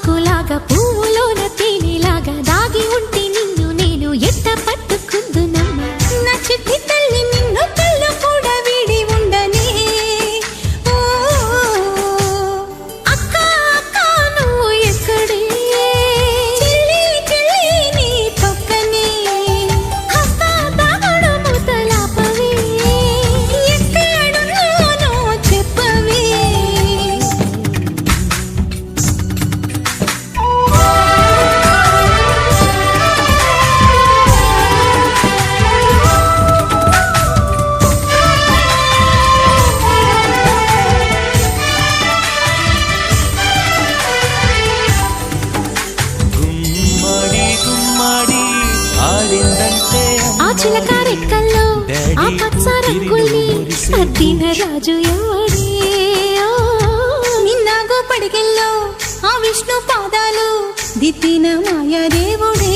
ఆకులాగా పువ్వులోన తేనెలాగా దాగి ఉంటే నిన్ను నేను ఎట్ట పట్టుకుందునమ్మ నా చిట్టి తల్లి నిన్ను కళ్ళు కూడా వీడి ఉండనే ఓ అక్క అక్క నువ్వు ఎక్కడే చెల్లి చెల్లి నీ పక్కనే హస్త దాగుడు మూతలాపవే ఎక్కడున్నానో చెప్పవే గుమ్మడి గుమ్మడి ఆడిందంటే ఆ చిలక రెక్కల్లో ఆ పచ్చ రంగుల్ని అద్దిన రాజు ఎవడే నిన్నాగో పడిగెల్లో ఆ విష్ణు పాదాలు దిద్దిన మాయా దేవుడే